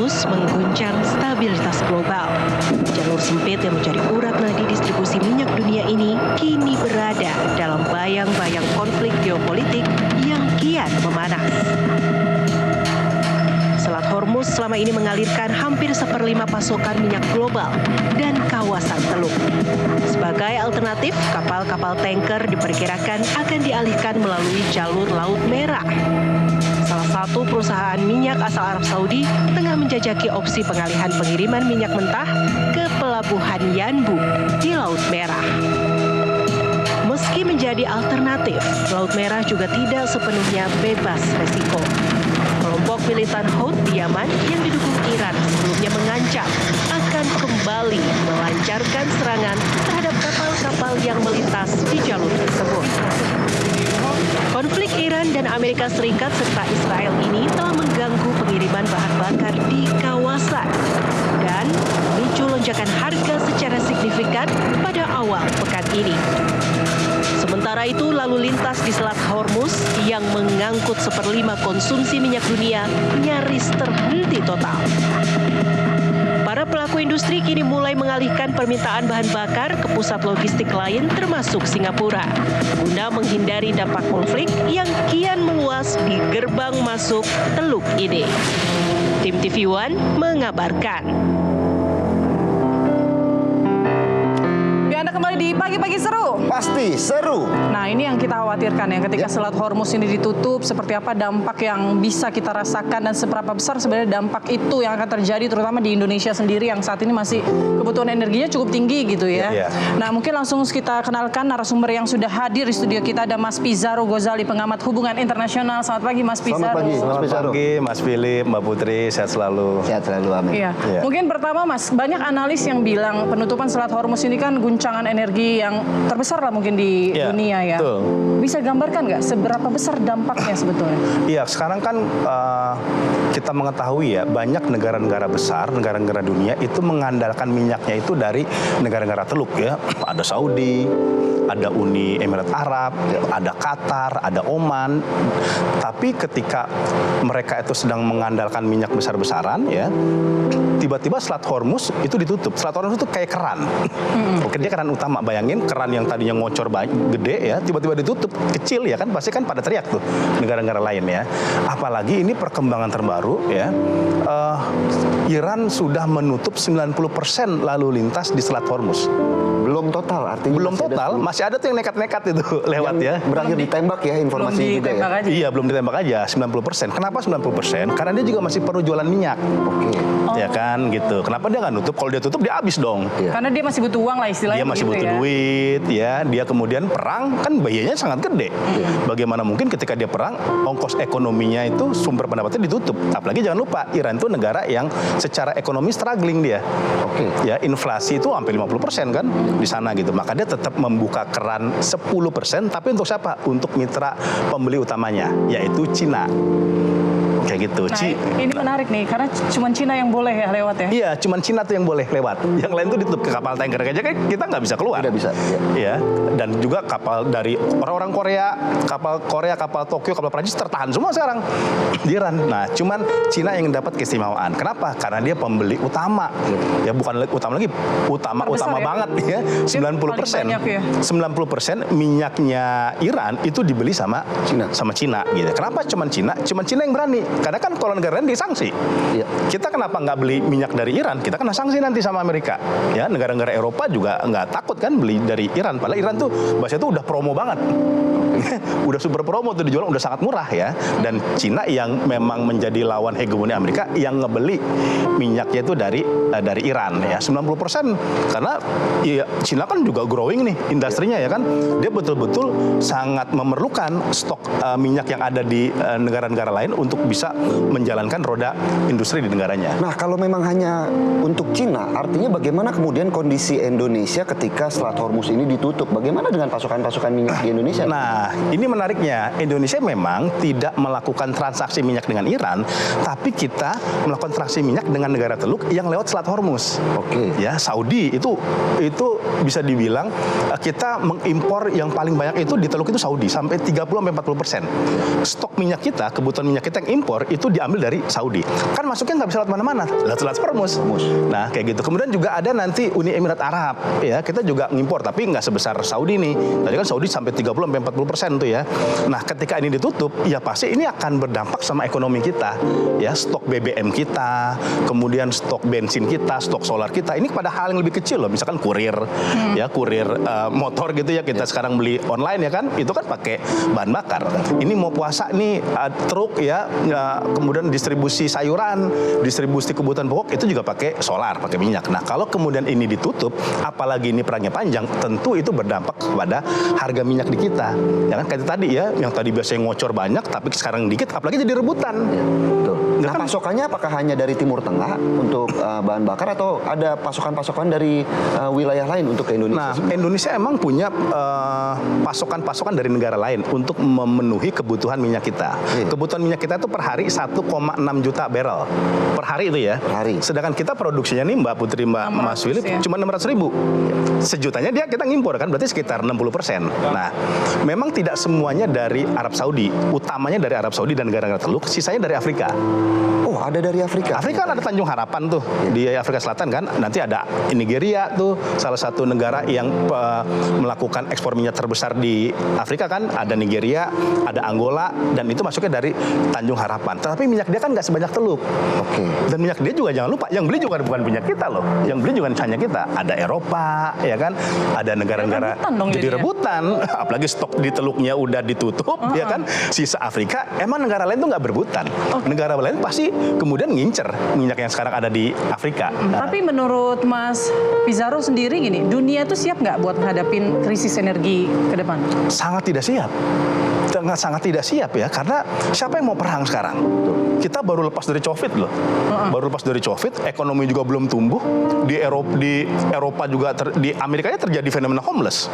Hormuz mengguncang stabilitas global. Jalur sempit yang menjadi urat nadi distribusi minyak dunia ini kini berada dalam bayang-bayang konflik geopolitik yang kian memanas. Selat Hormuz selama ini mengalirkan hampir 1/5 pasokan minyak global dan kawasan Teluk. Sebagai alternatif, kapal-kapal tanker diperkirakan akan dialihkan melalui jalur Laut Merah. Salah satu perusahaan minyak asal Arab Saudi tengah menjajaki opsi pengalihan pengiriman minyak mentah ke pelabuhan Yanbu di Laut Merah. Meski menjadi alternatif, Laut Merah juga tidak sepenuhnya bebas resiko. Kelompok militan Houthi di Yaman yang didukung Iran sebelumnya mengancam akan kembali melancarkan serangan terhadap kapal-kapal yang melintas di jalur tersebut. Konflik Iran dan Amerika Serikat serta Israel ini telah mengganggu pengiriman bahan bakar di kawasan dan memicu lonjakan harga secara signifikan pada awal pekan ini. Sementara itu, lalu lintas di Selat Hormuz yang mengangkut 1/5 konsumsi minyak dunia nyaris terhenti total. Para pelaku industri kini mulai mengalihkan permintaan bahan bakar ke pusat logistik lain termasuk Singapura, guna menghindari dampak konflik yang kian meluas di gerbang masuk Teluk ini. Tim TV One mengabarkan. Anda kembali di Pagi-Pagi Seru. Pasti seru. Nah, ini yang kita khawatirkan ya, ketika Selat Hormuz ini ditutup, seperti apa dampak yang bisa kita rasakan dan seberapa besar sebenarnya dampak itu yang akan terjadi terutama di Indonesia sendiri yang saat ini masih kebutuhan energinya cukup tinggi gitu ya. Nah, mungkin langsung kita kenalkan narasumber yang sudah hadir di studio kita. Ada Mas Pizarro Ghazali, pengamat hubungan internasional. Selamat pagi Mas Pizarro. Selamat pagi Mas Philip, Mbak Putri, sehat selalu. Sehat selalu, amin. Iya. Mungkin pertama Mas, banyak analis yang bilang penutupan Selat Hormuz ini kan guncangan energi yang terbesar lah mungkin di dunia ya. Betul. Bisa gambarkan nggak seberapa besar dampaknya sebetulnya? Iya, sekarang kan kita mengetahui ya, banyak negara-negara besar, negara-negara dunia itu mengandalkan minyaknya itu dari negara-negara teluk ya. Ada Saudi, ada Uni Emirat Arab, ada Qatar, ada Oman. Tapi ketika mereka itu sedang mengandalkan minyak besar-besaran ya, tiba-tiba Selat Hormuz itu ditutup. Selat Hormuz itu kayak keran. Oke, dia keran utama. Bayangin keran yang tadinya ngocor gede ya, tiba-tiba ditutup kecil ya kan, pasti kan pada teriak tuh negara-negara lain ya. Apalagi ini perkembangan terbaru ya. Iran sudah menutup 90% lalu lintas di Selat Hormuz. Belum total, artinya belum total, masih ada tuh yang nekat-nekat itu lewat ya. Berakhir ditembak ya informasi juga ya. Aja. Iya, belum ditembak aja 90%. Kenapa 90%? Karena dia juga masih perlu jualan minyak. Oke. Ya kan gitu. Kenapa dia nggak nutup? Kalau dia tutup dia habis dong. Karena dia masih butuh uang lah istilahnya. Dia masih gitu butuh ya. duit ya. Dia kemudian perang kan biayanya sangat gede. Bagaimana mungkin ketika dia perang ongkos ekonominya itu sumber pendapatannya ditutup. Apalagi jangan lupa Iran itu negara yang secara ekonomi struggling dia. Oke. Ya, inflasi itu hampir 50% kan di sana gitu. Maka dia tetap membuka keran 10%, tapi untuk siapa? Untuk mitra pembeli utamanya, yaitu Cina. Kayak gitu. Nah, ini menarik nih, karena cuma Cina yang boleh ya lewat ya? Iya, cuma Cina tuh yang boleh lewat. Yang lain tuh ditutup ke kapal tanker aja kan kita nggak bisa keluar. Tidak bisa. Ya. Dan juga kapal dari orang-orang Korea, kapal Tokyo, kapal Prancis tertahan semua sekarang di Iran. Nah, cuman Cina yang dapat keistimewaan. Kenapa? Karena dia pembeli utama. Ya bukan utama lagi, utama ya? banget ya. 90%. Ya? 90% minyaknya Iran itu dibeli sama Cina gitu. Kenapa cuman Cina? Cuman Cina yang berani. Karena kan kalau negara lain disanksi. Iya. Kita kenapa nggak beli minyak dari Iran? Kita kena sanksi nanti sama Amerika. Ya, negara-negara Eropa juga nggak takut kan beli dari Iran. Padahal Iran tuh bahasanya tuh udah promo banget. Udah super promo tuh dijual udah sangat murah ya. Dan Cina yang memang menjadi lawan hegemoni Amerika yang ngebeli minyaknya itu dari Iran ya 90%. Karena ya, Cina kan juga growing nih industrinya ya kan. Dia betul-betul sangat memerlukan stok minyak yang ada di negara-negara lain untuk bisa menjalankan roda industri di negaranya. Nah, kalau memang hanya untuk Cina, artinya bagaimana kemudian kondisi Indonesia ketika Selat Hormuz ini ditutup? Bagaimana dengan pasokan-pasokan minyak di Indonesia? Nah, Nah, ini menariknya, Indonesia memang tidak melakukan transaksi minyak dengan Iran, tapi kita melakukan transaksi minyak dengan negara Teluk yang lewat Selat Hormuz. Oke. Ya, Saudi itu bisa dibilang kita mengimpor yang paling banyak itu di Teluk itu Saudi sampai 30-40%. Stok minyak kita, kebutuhan minyak kita yang impor itu diambil dari Saudi. Kan masuknya nggak bisa lewat mana-mana, lewat Selat Hormuz. Nah, kayak gitu. Kemudian juga ada nanti Uni Emirat Arab, ya kita juga ngimpor, tapi nggak sebesar Saudi nih. Tadi kan Saudi sampai 30-40% tuh ya. Nah, ketika ini ditutup, ya pasti ini akan berdampak sama ekonomi kita. Ya, stok BBM kita, kemudian stok bensin kita, stok solar kita. Ini pada hal yang lebih kecil loh. Misalkan kurir, ya kurir motor gitu ya kita sekarang beli online ya kan, itu kan pakai bahan bakar. Ini mau puasa nih truk ya, kemudian distribusi sayuran, distribusi kebutuhan pokok itu juga pakai solar, pakai minyak. Nah, kalau kemudian ini ditutup, apalagi ini perangnya panjang, tentu itu berdampak kepada harga minyak di kita. Ya kan kayak tadi ya, yang tadi biasanya ngocor banyak tapi sekarang dikit, apalagi jadi rebutan. Betul. Nah, Kan- pasokannya apakah hanya dari Timur Tengah untuk bahan bakar atau ada pasokan-pasokan dari wilayah lain untuk ke Indonesia? Nah, Indonesia emang punya pasokan-pasokan dari negara lain untuk memenuhi kebutuhan minyak kita. Kebutuhan minyak kita itu per hari 1,6 juta barrel. Per hari itu ya. Per hari. Sedangkan kita produksinya nih Mbak Putri, Mbak 600 Mas Willy ya. cuma 600.000. Sejutanya kita ngimpor kan, berarti sekitar 60%. Nah, memang tidak semuanya dari Arab Saudi. Utamanya dari Arab Saudi dan negara-negara Teluk, sisanya dari Afrika. Oh, ada dari Afrika. Afrika kan ada Tanjung Harapan tuh di Afrika Selatan kan. Nanti ada Nigeria tuh salah satu negara yang melakukan ekspor minyak terbesar di Afrika kan. Ada Nigeria, ada Angola, dan itu masuknya dari Tanjung Harapan. Tapi minyak dia kan nggak sebanyak Teluk. Oke. Dan minyak dia juga jangan lupa, yang beli juga bukan punya kita loh. Yang beli juga hanya kita. Ada Eropa, ya kan. Ada negara-negara Rebutan dong jadi jadinya. rebutan. Apalagi stok di Teluknya udah ditutup, ya kan. Sisa Afrika, emang negara lain tuh nggak berebutan. Negara lain pasti kemudian ngincer minyak yang sekarang ada di Afrika. Tapi menurut Mas Pizarro sendiri gini, dunia itu siap nggak buat menghadapin krisis energi ke depan? Sangat tidak siap. Sangat tidak siap ya, karena siapa yang mau perang sekarang? Kita baru lepas dari COVID loh. Baru lepas dari COVID, ekonomi juga belum tumbuh. Di Eropa juga di Amerika terjadi fenomena homeless.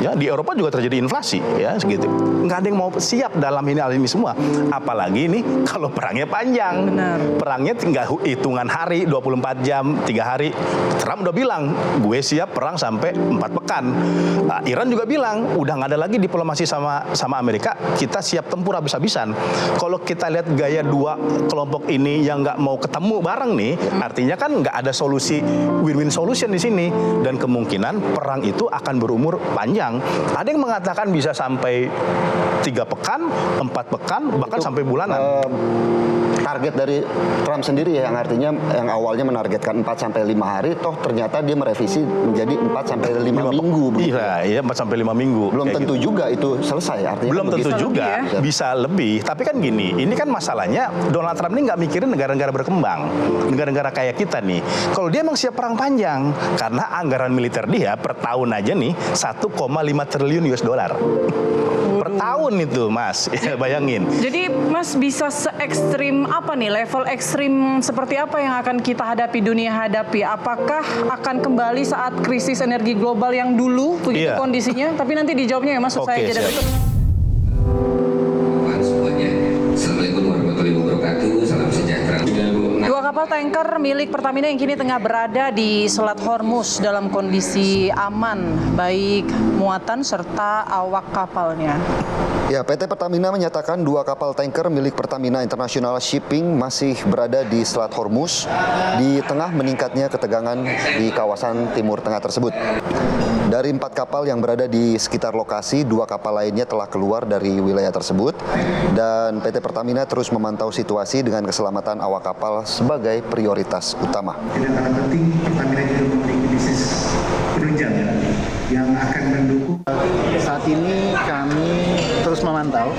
Ya, di Eropa juga terjadi inflasi ya, segitu. Nggak ada yang mau siap dalam hal ini semua. Apalagi ini kalau perangnya panjang. Benar. Perangnya tinggal hitungan hari, 24 jam, 3 hari. Trump udah bilang, gue siap perang sampai 4 pekan. Iran juga bilang, udah nggak ada lagi diplomasi sama Amerika, kita siap tempur habis-habisan. Kalau kita lihat gaya dua kelompok ini yang nggak mau ketemu bareng nih, artinya kan nggak ada solusi win-win solution di sini, dan kemungkinan perang itu akan berumur panjang. Ada yang mengatakan bisa sampai 3 pekan, 4 pekan, bahkan sampai bulanan. Target dari Trump sendiri ya, yang artinya yang awalnya menargetkan 4-5 hari, toh ternyata dia merevisi menjadi 4-5 minggu. begitu. Iya, 4-5 minggu. Belum kayak tentu gitu. juga itu selesai, artinya Belum kan tentu begitu. juga, lebih bisa lebih. Tapi kan gini, ini kan masalahnya Donald Trump ini nggak mikirin negara-negara berkembang, negara-negara kayak kita nih. Kalau dia emang siap perang panjang, karena anggaran militer dia per tahun aja nih 1,5 triliun US dollar. Per tahun itu, Mas. Ya, bayangin. Jadi Mas bisa se-ekstrim apa nih, level ekstrim seperti apa yang akan kita hadapi, dunia hadapi? Apakah akan kembali saat krisis energi global yang dulu begitu Iya. kondisinya? Tapi nanti dijawabnya ya Mas, Oke, saya jeda siap. berikut. Semuanya. Assalamualaikum warahmatullahi wabarakatuh. Salam sejahtera. 96. Dua kapal tanker milik Pertamina yang kini tengah berada di Selat Hormuz dalam kondisi aman, baik muatan serta awak kapalnya. Ya, PT Pertamina menyatakan 2 kapal tanker milik Pertamina International Shipping masih berada di Selat Hormuz di tengah meningkatnya ketegangan di kawasan Timur Tengah tersebut. Dari 4 kapal yang berada di sekitar lokasi, 2 kapal lainnya telah keluar dari wilayah tersebut, dan PT Pertamina terus memantau situasi dengan keselamatan awak kapal sebagai prioritas utama. Tidak kalah penting, Pertamina juga memiliki bisnis penunjang yang akan mendukung. Saat ini kami terus memantau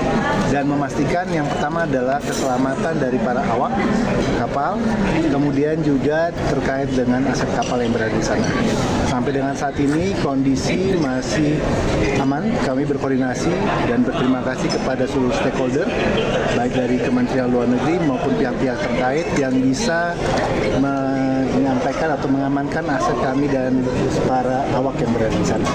dan memastikan yang pertama adalah keselamatan dari para awak kapal, kemudian juga terkait dengan aset kapal yang berada di sana. Sampai dengan saat ini kondisi masih aman. Kami berkoordinasi dan berterima kasih kepada seluruh stakeholder, baik dari Kementerian Luar Negeri maupun pihak-pihak terkait yang bisa menyampaikan atau mengamankan aset kami dan para awak yang berada di sana.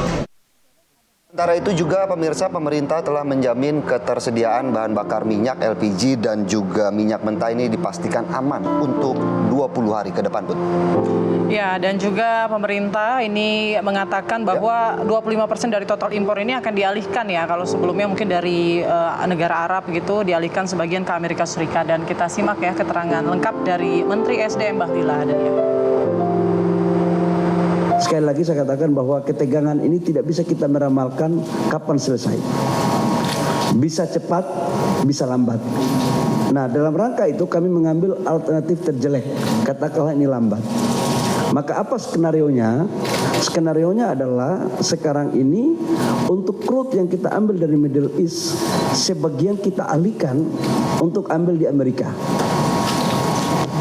Sementara itu juga pemirsa, pemerintah telah menjamin ketersediaan bahan bakar minyak LPG dan juga minyak mentah ini dipastikan aman untuk 20 hari ke depan, Bud. Ya, dan juga pemerintah ini mengatakan bahwa 25% dari total impor ini akan dialihkan ya. Kalau sebelumnya mungkin dari negara Arab gitu, dialihkan sebagian ke Amerika Serikat. Dan kita simak ya keterangan lengkap dari Menteri SDM Bahlila Hadania. Sekali lagi saya katakan bahwa ketegangan ini tidak bisa kita meramalkan kapan selesai. Bisa cepat, bisa lambat. Nah, dalam rangka itu kami mengambil alternatif terjelek. Katakanlah ini lambat. Maka apa skenarionya? Skenarionya adalah sekarang ini untuk crude yang kita ambil dari Middle East, sebagian kita alihkan untuk ambil di Amerika.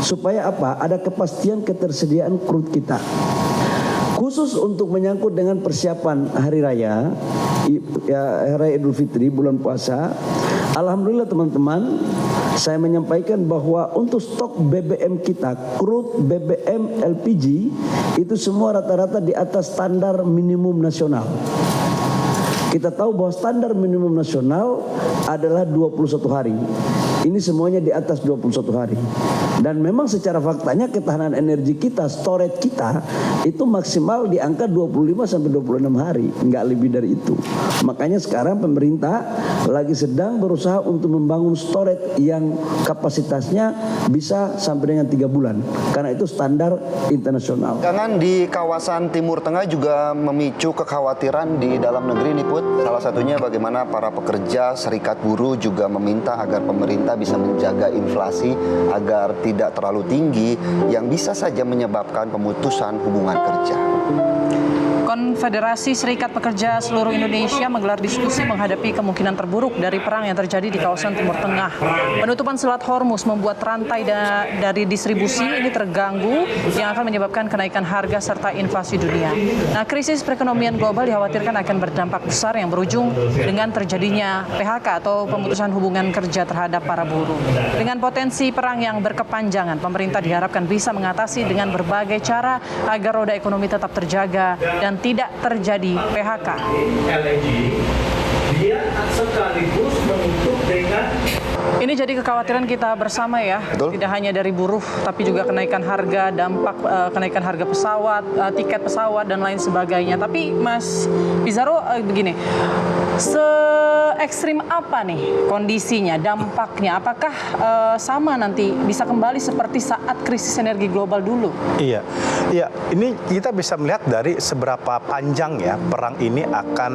Supaya apa? Ada kepastian ketersediaan crude kita. Khusus untuk menyangkut dengan persiapan hari raya, Hari Raya Idul Fitri, bulan puasa, alhamdulillah teman-teman, saya menyampaikan bahwa untuk stok BBM kita, crude, BBM, LPG, itu semua rata-rata di atas standar minimum nasional. Kita tahu bahwa standar minimum nasional adalah 21 hari. Ini semuanya di atas 21 hari. Dan memang secara faktanya ketahanan energi kita, storage kita itu maksimal di angka 25 sampai 26 hari, nggak lebih dari itu. Makanya sekarang pemerintah lagi sedang berusaha untuk membangun storage yang kapasitasnya bisa sampai dengan 3 bulan. Karena itu standar internasional. Jangan di kawasan Timur Tengah juga memicu kekhawatiran di dalam negeri nih, Put. Salah satunya bagaimana para pekerja serikat buruh juga meminta agar pemerintah bisa menjaga inflasi agar tidak terlalu tinggi yang bisa saja menyebabkan pemutusan hubungan kerja. Konfederasi Serikat Pekerja seluruh Indonesia menggelar diskusi menghadapi kemungkinan terburuk dari perang yang terjadi di kawasan Timur Tengah. Penutupan Selat Hormuz membuat rantai dari distribusi ini terganggu yang akan menyebabkan kenaikan harga serta inflasi dunia. Nah, krisis perekonomian global dikhawatirkan akan berdampak besar yang berujung dengan terjadinya PHK atau pemutusan hubungan kerja terhadap para buruh. Dengan potensi perang yang berkepanjangan, pemerintah diharapkan bisa mengatasi dengan berbagai cara agar roda ekonomi tetap terjaga dan tidak terjadi PHK. LNG dia sekaligus menutup dengan ini jadi kekhawatiran kita bersama ya. Betul. Tidak hanya dari buruh tapi juga kenaikan harga, dampak kenaikan harga pesawat, tiket pesawat dan lain sebagainya. Tapi Mas Pizarro begini, se-ekstrim apa nih kondisinya, dampaknya? Apakah sama nanti bisa kembali seperti saat krisis energi global dulu? Iya, ini kita bisa melihat dari seberapa panjang ya perang ini akan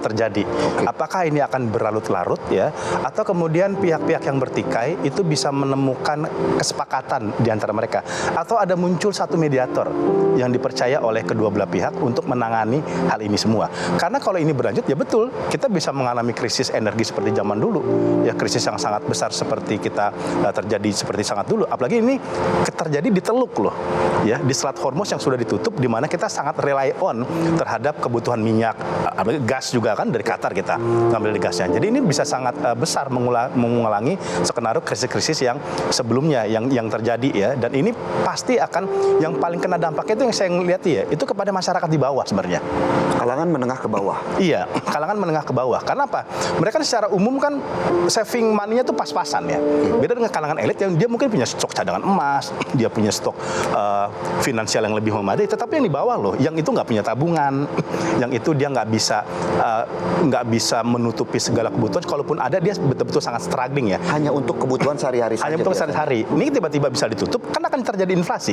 terjadi. Apakah ini akan berlarut-larut ya, atau kemudian pihak-pihak yang bertikai itu bisa menemukan kesepakatan di antara mereka, atau ada muncul satu mediator yang dipercaya oleh kedua belah pihak untuk menangani hal ini semua. Karena kalau ini berlanjut ya betul kita bisa mengalami krisis energi seperti zaman dulu, ya krisis yang sangat besar seperti kita terjadi seperti sangat dulu. Apalagi ini terjadi di Teluk loh, ya di Selat Hormuz yang sudah ditutup, di mana kita sangat rely on terhadap kebutuhan minyak, gas juga kan dari Qatar kita ngambil gasnya. Jadi ini bisa sangat besar mengulangi skenario krisis-krisis yang sebelumnya yang terjadi ya. Dan ini pasti akan yang paling kena dampaknya itu yang saya lihat ya, itu kepada masyarakat di bawah sebenarnya. Kalangan menengah ke bawah. Iya, kalangan menengah ke bawah. Karena apa? Mereka secara umum kan saving money-nya tuh pas-pasan ya. Beda dengan kalangan elit yang dia mungkin punya stok cadangan emas, dia punya stok finansial yang lebih memadai. Tetapi yang di bawah loh, yang itu nggak punya tabungan, yang itu dia nggak bisa menutupi segala kebutuhan. Kalaupun ada, dia betul-betul sangat struggling ya. Hanya untuk kebutuhan sehari-hari saja. Hanya untuk sehari-hari. Ini tiba-tiba bisa ditutup, kan akan terjadi inflasi,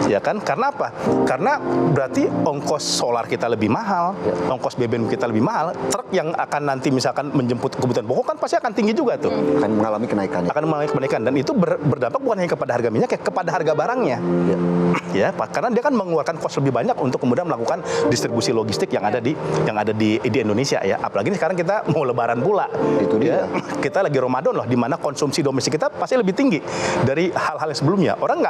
ya kan? Karena apa? Karena berarti ongkos solar kita lebih mahal, ongkos BBM kita lebih mahal. Truk yang akan nanti misalkan menjemput kebutuhan pokok kan pasti akan tinggi juga tuh. Akan mengalami kenaikan. Akan mengalami kenaikan, dan itu berdampak bukan hanya kepada harga minyak, ya kepada harga barangnya. Ya, karena dia kan mengeluarkan kos lebih banyak untuk kemudian melakukan distribusi logistik yang ada di Indonesia ya. Apalagi sekarang kita mau Lebaran pula. Itu dia. Ya, kita lagi Ramadan loh, di mana konsumsi domestik kita pasti lebih tinggi dari hal-hal yang sebelumnya. Orang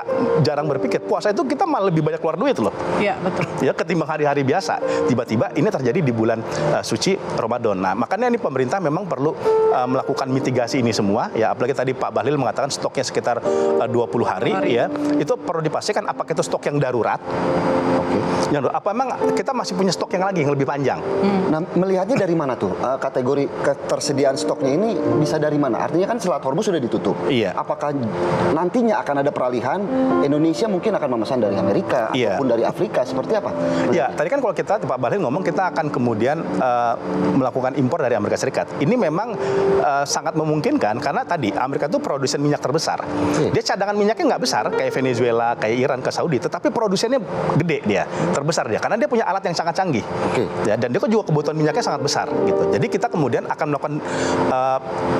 jarang berpikir puasa itu kita malah lebih banyak keluar duit loh. Iya, betul. Ya, ketimbang hari-hari biasa. Tiba-tiba tiba-tiba ini terjadi di bulan suci Ramadan. Nah, makanya ini pemerintah memang perlu melakukan mitigasi ini semua ya, apalagi tadi Pak Bahlil mengatakan stoknya sekitar 20 hari ya. Itu perlu dipastikan apakah itu stok yang darurat. Apa memang kita masih punya stok yang lebih panjang? Nah, melihatnya dari mana tuh kategori ketersediaan stoknya ini bisa dari mana? Artinya kan Selat Hormuz sudah ditutup. Iya. Apakah nantinya akan ada peralihan Indonesia mungkin akan memesan dari Amerika ataupun dari Afrika seperti apa? Ya, tadi kan kalau kita Pak Bahlil ngomong kita akan kemudian melakukan impor dari Amerika Serikat. Ini memang sangat memungkinkan karena tadi Amerika itu produsen minyak terbesar. Dia cadangan minyaknya nggak besar kayak Venezuela, kayak Iran, ke Saudi, tetapi produsennya gede dia, terbesar dia karena dia punya alat yang sangat canggih. Ya, dan dia juga kebutuhan minyaknya sangat besar gitu. Jadi kita kemudian akan melakukan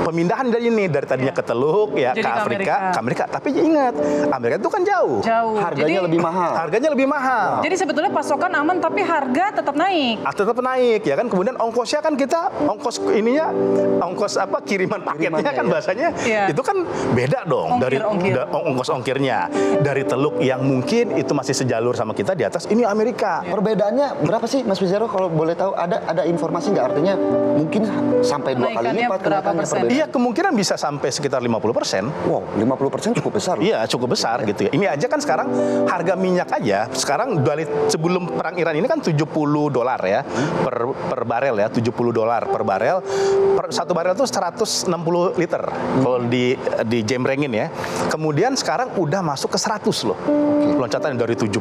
pemindahan dari tadinya ke Teluk ya, ke Afrika, ke Amerika. Tapi ingat, Amerika itu kan jauh. Harganya lebih mahal. Harganya lebih mahal. Jadi sebetulnya pasokan aman tapi harga tetap naik. Tetap naik ya kan. Kemudian ongkosnya kan kita ongkos kiriman paketnya kan bahasanya itu kan beda dong dari ongkos ongkirnya dari Teluk yang mungkin itu masih sejalur sama kita, di atas ini Amerika. Perbedaannya berapa sih Mas Wizero kalau boleh tahu? Ada informasi nggak, artinya mungkin sampai 2 kali lipat kenaikannya perbedaan? Iya, kemungkinan bisa sampai sekitar 50%. Wow, 50% cukup besar. Iya, cukup besar gitu ya. Ini aja kan sekarang harga minyak aja sekarang dari sebelum perang Iran ini kan $70 ya per barel ya, $70 per barel. Satu barel itu 160 liter kalau di jembrengin ya. Kemudian sekarang udah masuk ke 100 loh. Loncatan dari 70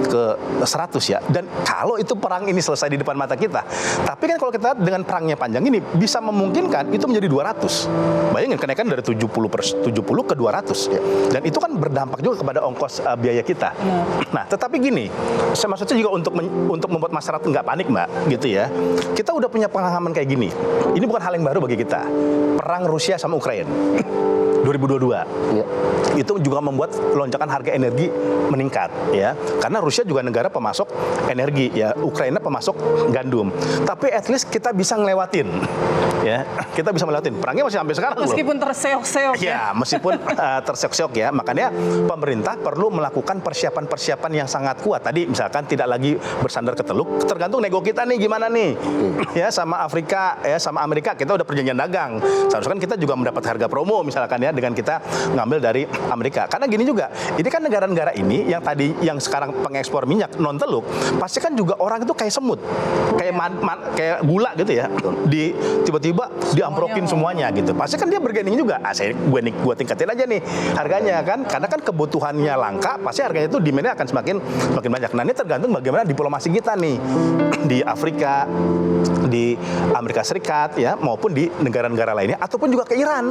ke 100 ya. Dan kalau itu perang ini selesai di depan mata kita, tapi kan kalau kita dengan perangnya panjang ini bisa memungkinkan itu menjadi 200. Bayangin kenaikan dari 70 ke 200 ya. Dan itu kan berdampak juga kepada ongkos biaya kita. Nah, tetapi gini, saya maksudnya juga untuk membuat masyarakat nggak panik, Mbak, gitu ya. Kita udah punya pengalaman kayak gini. Ini bukan hal yang baru bagi kita. Perang Rusia sama Ukraina 2022. Itu juga membuat lonjakan harga energi meningkat ya. Karena Rusia juga negara pemasok energi ya, Ukraina pemasok gandum. Tapi at least kita bisa ngelewatin ya. Kita bisa melewatin. Perangnya masih sampai sekarang meskipun terseok-seok ya. Meskipun terseok-seok ya. Makanya pemerintah perlu melakukan persiapan-persiapan yang sangat kuat. Tadi misalkan tidak lagi bersandar ke Teluk, tergantung nego kita nih gimana nih. Ya, sama Afrika ya, sama Amerika kita udah perjanjian dagang. Seharusnya kan kita juga mendapat harga promo misalkan ya dengan kita ngambil dari Amerika. Karena gini juga, ini kan negara-negara ini yang sekarang pengekspor minyak non Teluk, pasti kan juga orang itu kayak semut, kayak gula gitu ya. Tiba-tiba diamprokin semuanya gitu. Pasti kan dia bergaining juga. Gue tingkatin aja nih harganya kan. Karena kan kebutuhannya langka, pasti harganya itu demand-nya akan semakin banyak. Nah, ini tergantung bagaimana diplomasi kita nih di Afrika, di Amerika Serikat ya, maupun di negara-negara lainnya ataupun juga ke Iran.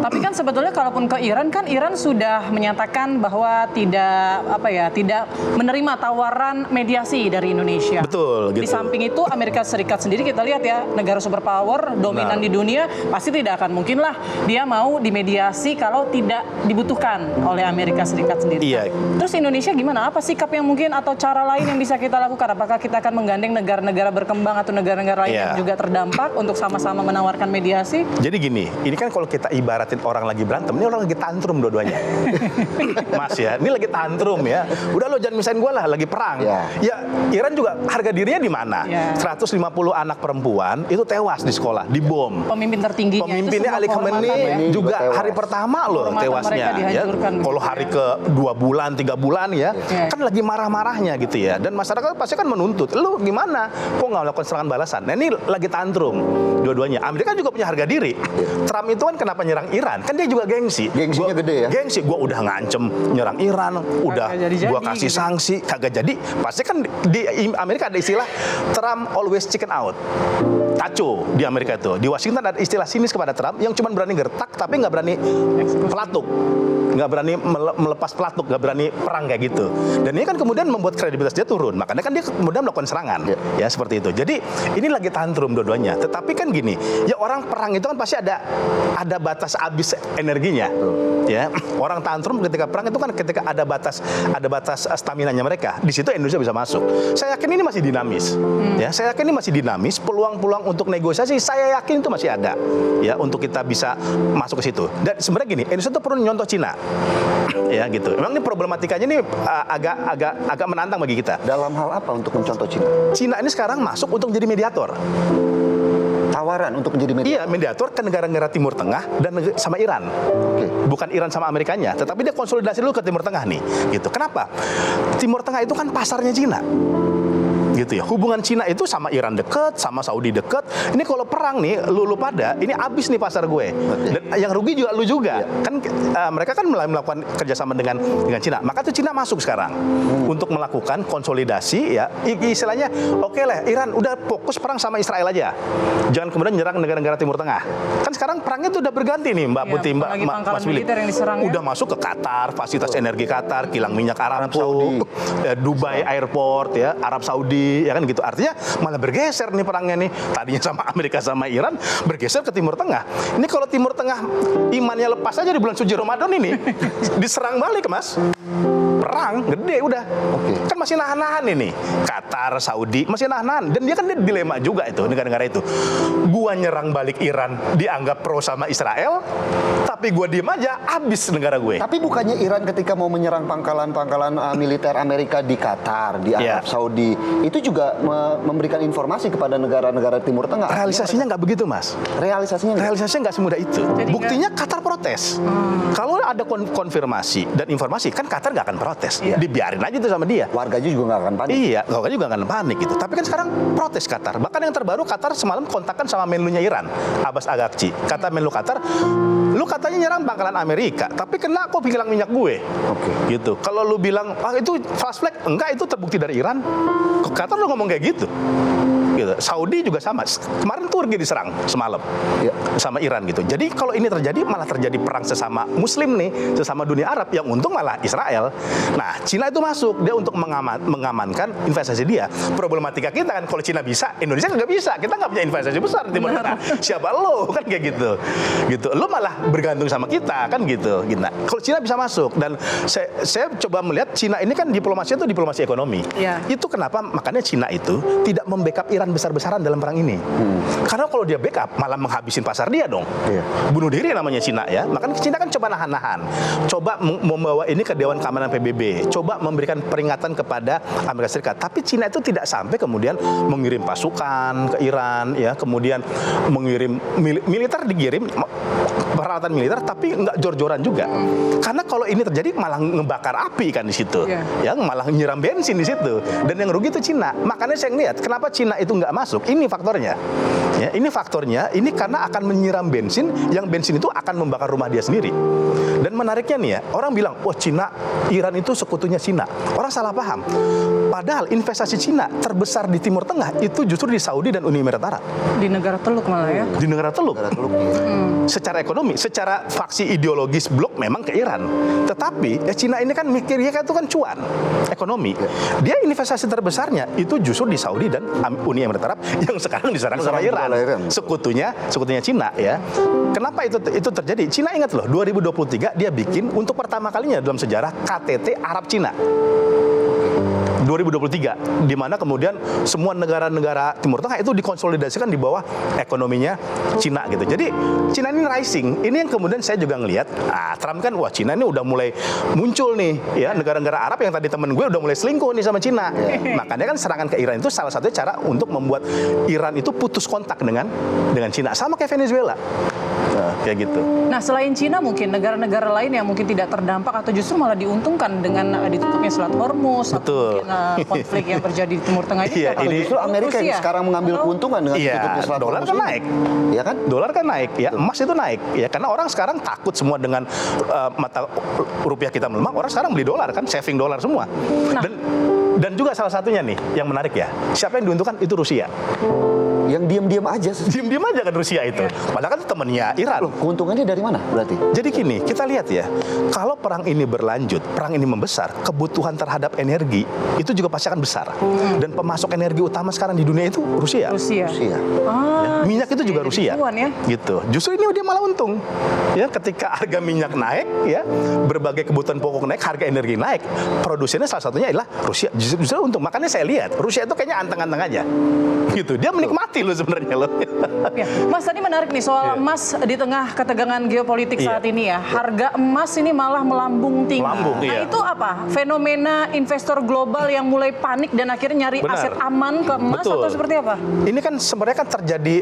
Tapi kan sebetulnya kalaupun ke Iran kan Iran sudah menyatakan bahwa tidak menerima tawaran mediasi dari Indonesia. Betul gitu. Di samping itu Amerika Serikat sendiri kita lihat ya, negara superpower dominan di dunia, pasti tidak akan mungkin lah dia mau dimediasi kalau tidak dibutuhkan oleh Amerika Serikat sendiri. Iya. Terus Indonesia gimana? Apa sikap yang mungkin atau cara lain yang bisa kita lakukan? Apakah kita akan menggandeng negara-negara berkembang atau negara-negara lain yang juga terdampak untuk sama-sama menawarkan mediasi? Jadi gini, ini kan kalau kita ibaratin orang lagi berantem, ini orang lagi tantrum dua-duanya. Mas ya, ini lagi tantrum ya. Udah lo jangan misahin gue lah, lagi perang. Ya, Iran juga harga dirinya di mana? 150 anak perempuan itu tewas di sekolah, dibom. Pemimpin tertingginya. Pemimpinnya Ali Khamenei juga hari pertama loh tewasnya. Ya. Kalau hari ke 2 bulan, 3 bulan ya, kan lagi marah-marahnya gitu ya. Dan masyarakat pasti kan menuntut, lu gimana? Kok nggak melakukan serangan balasan? Nah, ini lagi tantrum dua-duanya. Amerika juga punya harga diri. Trump itu kan kenapa nyerang Iran? Kan dia juga gengsi. Gengsinya gede ya? Gengsi, gue udah ngancem nyerang Iran, udah gue kasih sanksi, kagak jadi. Pasti kan di Amerika ada istilah Trump always chicken out. Taco di Amerika itu. Di Washington ada istilah sinis kepada Trump yang cuma berani gertak tapi nggak berani pelatuk. Nggak berani melepas pelatuk, nggak berani perang kayak gitu. Dan ini kan kemudian membuat kredibilitas dia turun. Makanya kan dia kemudian melakukan serangan. Ya seperti itu. Jadi ini lagi tantrum dua-duanya. Tetapi kan gini, ya orang perang itu kan pasti ada batas habis energinya. Ya, orang tantrum ketika perang itu kan ketika ada batas staminanya mereka. Di situ Indonesia bisa masuk. Saya yakin ini masih dinamis. Ya, saya yakin ini masih dinamis. Peluang-peluang untuk negosiasi saya yakin itu masih ada. Ya, untuk kita bisa masuk ke situ. Dan sebenarnya gini, Indonesia itu perlu nyontoh Cina. Ya, gitu. Memang ini problematikanya ini agak menantang bagi kita. Dalam hal apa untuk mencontoh Cina? Cina ini sekarang masuk untuk jadi mediator. Tawaran untuk menjadi mediator? Iya, mediator ke negara-negara Timur Tengah dan sama Iran. Oke. Bukan Iran sama Amerikanya, tetapi dia konsolidasi dulu ke Timur Tengah nih. Gitu. Kenapa? Timur Tengah itu kan pasarnya Cina. Gitu ya. Hubungan Cina itu sama Iran deket, sama Saudi deket. Ini kalau perang nih, lu pada, ini abis nih pasar gue. Dan yang rugi juga lu juga. Kan mereka kan melakukan kerjasama dengan Cina. Maka tuh Cina masuk sekarang untuk melakukan konsolidasi ya. Istilahnya, oke lah, Iran udah fokus perang sama Israel aja. Jangan kemudian nyerang negara-negara Timur Tengah. Kan sekarang perangnya tuh udah berganti nih, Mbak Putih, Mas Willy. Udah masuk ke Qatar, fasilitas energi Qatar, kilang minyak Aramco, Dubai Airport ya, Arab Saudi. Ya kan gitu, artinya malah bergeser nih perangnya nih, tadinya sama Amerika sama Iran bergeser ke Timur Tengah. Ini kalau Timur Tengah imannya lepas aja di bulan suci Ramadan ini diserang balik, Mas. Perang gede udah. Kan masih nahan-nahan ini. Qatar, Saudi masih nahan-nahan, dan dia kan dilema juga itu negara-negara itu. Gua nyerang balik Iran dianggap pro sama Israel, tapi gua diem aja, habis negara gue. Tapi bukannya Iran ketika mau menyerang pangkalan-pangkalan militer Amerika di Qatar, di Arab Saudi, itu juga memberikan informasi kepada negara-negara Timur Tengah? Realisasinya nggak begitu, Mas. Realisasinya nggak semudah itu. Jadi buktinya Qatar protes. Kalau ada konfirmasi dan informasi, kan Qatar nggak akan protes. Dibiarin aja itu sama dia. Warganya juga nggak akan panik. Iya, warganya juga nggak akan panik gitu. Tapi kan sekarang protes Qatar. Bahkan yang terbaru, Qatar semalam kontakkan sama menlunya Iran, Abbas Agakci. Kata menlu Qatar, lu katanya nyerang pangkalan Amerika, tapi kena kok kilang minyak gue. Gitu. Kalau lu bilang, itu false flag, enggak, itu terbukti dari Iran. Qatar lu ngomong kayak gitu. Gitu. Saudi juga sama. Kemarin Turki diserang semalam sama Iran gitu. Jadi kalau ini terjadi, malah terjadi perang sesama Muslim nih, sesama dunia Arab. Yang untung malah Israel. Nah, Cina itu masuk dia untuk mengamankan investasi dia. Problematika kita kan, kalau Cina bisa, Indonesia nggak bisa. Kita nggak punya investasi besar di Timur Tengah. Siapa lo kan kayak gitu. Gitu. Lo malah bergantung sama kita kan gitu. Nah, kalau Cina bisa masuk, dan saya coba melihat Cina ini kan diplomasinya itu diplomasi ekonomi. Itu kenapa makanya Cina itu tidak membackup Iran besar-besaran dalam perang ini. Karena kalau dia backup malah menghabisin pasar dia dong. Bunuh diri namanya Cina ya. Makanya Cina kan coba nahan-nahan. Coba membawa ini ke Dewan Keamanan PBB. Coba memberikan peringatan kepada Amerika Serikat. Tapi Cina itu tidak sampai kemudian mengirim pasukan ke Iran ya, kemudian mengirim militer, dikirim peralatan militer, tapi nggak jor-joran juga. Karena kalau ini terjadi malah ngebakar api kan di situ. Ya, malah nyiram bensin di situ. Dan yang rugi itu Cina. Makanya saya ngeliat kenapa Cina itu nggak masuk. Ini faktornya. Ya, ini faktornya. Ini karena akan menyiram bensin, yang bensin itu akan membakar rumah dia sendiri. Dan menariknya nih ya, orang bilang, wah Cina, Iran itu sekutunya Cina. Orang salah paham. Padahal investasi Cina terbesar di Timur Tengah itu justru di Saudi dan Uni Emirat Arab. Di negara Teluk malah ya. Di negara Teluk. Secara ekonomi, secara faksi ideologis blok memang ke Iran. Tetapi ya Cina ini kan mikirnya itu kan cuan, ekonomi. Dia investasi terbesarnya itu justru di Saudi dan Uni Emirat Arab yang sekarang diserang sama Iran. Sekutunya Cina ya. Kenapa itu terjadi? Cina ingat loh, 2023 dia bikin untuk pertama kalinya dalam sejarah KTT Arab Cina. 2023, di mana kemudian semua negara-negara Timur Tengah itu dikonsolidasikan di bawah ekonominya Cina gitu. Jadi Cina ini rising. Ini yang kemudian saya juga ngelihat, Trump kan, wah Cina ini udah mulai muncul nih, ya negara-negara Arab yang tadi temen gue udah mulai selingkuh nih sama Cina. Makanya kan serangan ke Iran itu salah satu cara untuk membuat Iran itu putus kontak dengan Cina, sama kayak Venezuela. Kayak gitu. Nah, selain Cina mungkin negara-negara lain yang mungkin tidak terdampak atau justru malah diuntungkan dengan ditutupnya Selat Hormuz. Betul. Konflik yang terjadi di Timur Tengah ini. Ini justru Amerika yang sekarang mengambil keuntungan dengan tutupnya Selat Hormuz. Dolar kan naik. Ya kan? Dolar kan naik, ya. Emas itu naik, ya. Karena orang sekarang takut semua dengan mata rupiah kita melemah. Orang sekarang beli dolar kan, saving dolar semua. Dan juga salah satunya nih yang menarik ya. Siapa yang diuntungkan? Itu Rusia. Yang diam-diam aja. Diam-diam aja kan Rusia itu. Padahal kan temannya Iran. Loh, keuntungannya dari mana berarti? Jadi gini, kita lihat ya, kalau perang ini berlanjut, perang ini membesar, kebutuhan terhadap energi itu juga pasti akan besar. Dan pemasok energi utama sekarang di dunia itu Rusia. Rusia. Rusia. Minyak itu juga Rusia. Ya. Gitu. Justru ini dia malah untung. Ya, ketika harga minyak naik, ya, berbagai kebutuhan pokok naik, harga energi naik, produsennya salah satunya adalah Rusia. Justru untung. Makanya saya lihat Rusia itu kayaknya anteng-anteng aja. Gitu. Dia menikmati loh sebenarnya loh. Ya. Mas, tadi menarik nih soal emas di tengah ketegangan geopolitik saat ini ya. Harga emas ini malah melambung tinggi. Melambung, nah, iya. itu apa? Fenomena investor global yang mulai panik dan akhirnya nyari Benar. aset aman ke emas atau seperti apa? Ini kan sebenarnya kan terjadi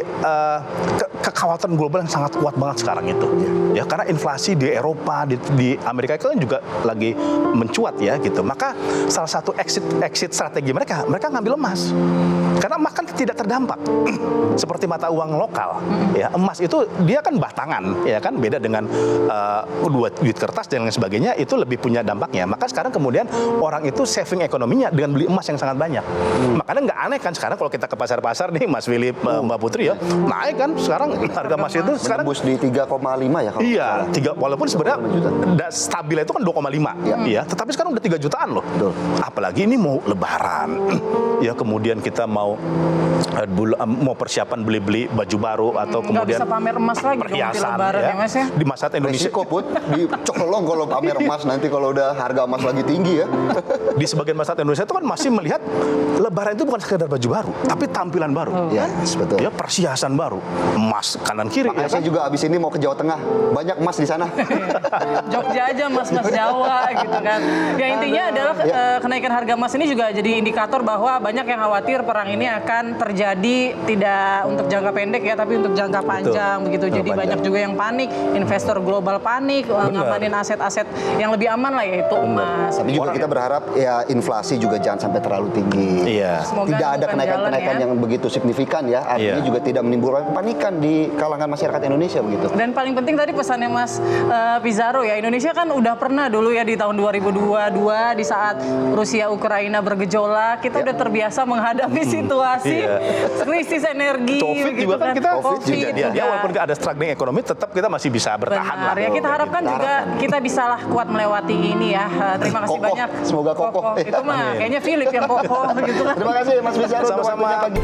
kekhawatiran global yang sangat kuat banget sekarang itu. Ya, karena inflasi di Eropa, di Amerika itu kan juga lagi mencuat ya gitu. Maka salah satu exit strategi mereka ngambil emas. Karena emas kan tidak terdampak. Seperti mata uang lokal. Ya, emas itu dia kan batangan, ya kan, beda dengan duit kertas dan lain sebagainya, itu lebih punya dampaknya. Maka sekarang kemudian orang itu saving ekonominya dengan beli emas yang sangat banyak. Makanya nggak aneh kan sekarang kalau kita ke pasar-pasar nih, Mas Philip, Mbak Putri ya, naik kan sekarang harga emas itu sekarang Menembus di 3,5 ya kalau iya, nggak salah. walaupun sebenarnya stabil itu kan 2,5 ya, tetapi sekarang udah 3 jutaan loh. Betul. Apalagi ini mau lebaran. Ya, kemudian kita mau persiapan beli baju baru atau Nggak kemudian bisa pamer emas lagi dong di perhiasan lebaran ya, Mas ya? Di masyarakat Indonesia. Resiko Put, dicolong kalau pamer emas nanti kalau udah harga emas lagi tinggi ya. Di sebagian masyarakat Indonesia itu kan masih melihat lebaran itu bukan sekedar baju baru, tapi tampilan baru. Ya, betul. Ya, perhiasan baru, emas kanan kiri. Makanya Ya saya kan? juga abis ini mau ke Jawa Tengah, banyak emas di sana. Jogja aja mas-mas Jawa gitu kan. Ya intinya adalah kenaikan harga emas ini juga jadi indikator bahwa banyak yang khawatir perang ini akan terjadi tidak untuk jangka pendek ya, tapi untuk jangka panjang begitu. Jadi banyak juga yang panik, investor global panik, ngamanin aset-aset yang lebih aman lah, yaitu emas. Tapi juga kita berharap ya inflasi juga jangan sampai terlalu tinggi. Iya. Semoga Tidak ada bukan kenaikan-kenaikan jalan ya. yang begitu signifikan ya. Artinya Iya. juga tidak menimbulkan kepanikan di kalangan masyarakat Indonesia begitu. Dan paling penting tadi pesannya Mas Pizarro ya, Indonesia kan udah pernah dulu ya di tahun 2022 di saat Rusia Ukraina bergejolak, kita udah terbiasa menghadapi situasi krisis energi. COVID juga kan kita COVID ya, juga. walaupun ada struggling ekonomi tetap kita masih bisa bertahan Benar, lah. ya kita harapkan juga kita bisalah kuat melewati ini ya. Terima kasih Kokoh. banyak. Semoga kokoh. Itu mah kayaknya Philip yang kokoh gitu kan. Terima kasih Mas Pizarro untuk Sama-sama. waktunya pagi.